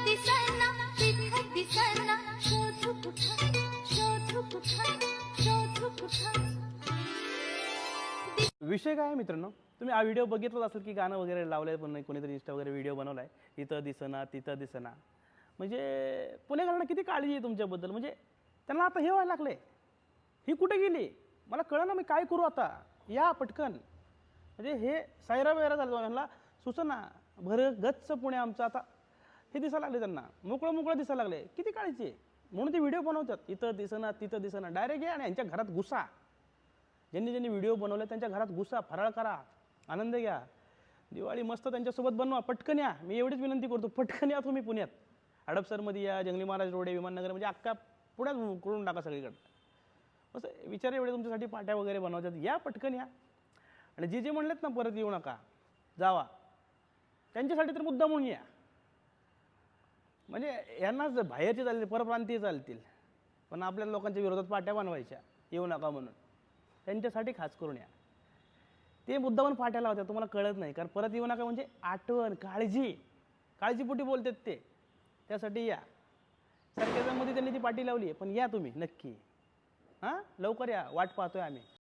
दिसना तिथं दिसना शोधू कुठं शोधू कुठं शोधू कुठं. विषय काय आहे मित्रांनो, तुम्ही हा व्हिडिओ बघितलाच असेल की गाणं वगैरे लावलंय पण कोणीतरी इंस्टा वगैरे व्हिडिओ बनवलाय, इथं दिसना तिथं दिसना. म्हणजे पुणेकरांना किती काळजी आहे तुमच्याबद्दल. म्हणजे त्यांना आता हे व्हायला लागले, ही कुठे गेली मला कळलं ना, मी काय करू आता, या पटकन. म्हणजे हे सायरा वैरा झालं यांना सुचना. गच्च पुणे आमचं आता हे दिसायला लागले, त्यांना मोकळं मोकळं दिसायला लागले. किती काळजी आहे म्हणून ते व्हिडिओ बनवतात, इथं दिसना तिथं दिसना. डायरेक्ट या आणि यांच्या घरात घुसा. ज्यांनी ज्यांनी व्हिडिओ बनवले त्यांच्या घरात घुसा, फराळ करा, आनंद घ्या, दिवाळी मस्त त्यांच्यासोबत बनवा. पटकन या, मी एवढीच विनंती करतो, पटकन या तुम्ही पुण्यात. हडपसरमध्ये या, जंगली महाराज रोडे, विमाननगर, म्हणजे अख्खा पुण्यात करून टाका सगळीकडं. असं विचार एवढे तुमच्यासाठी पाट्या वगैरे बनवतात, या पटकन या. आणि जे जे म्हणलेत ना परत येऊ नका जावा, त्यांच्यासाठी तर मुद्दा म्हणून या. म्हणजे यांनाच बाहेरचे चालतील, परप्रांतीय चालतील, पण आपल्या लोकांच्या विरोधात पाट्या बनवायच्या येऊ नका म्हणून, त्यांच्यासाठी खास करून या. ते मुद्दामून पाट्या लावतात, तुम्हाला कळत नाही. कारण परत येऊ नका म्हणजे आठवण, काळजीपोटी बोलतात ते, त्यासाठी या. सरकारमध्ये त्यांनी ती पाटी लावली आहे, पण या तुम्ही नक्की. हां, लवकर या, वाट पाहतोय आम्ही.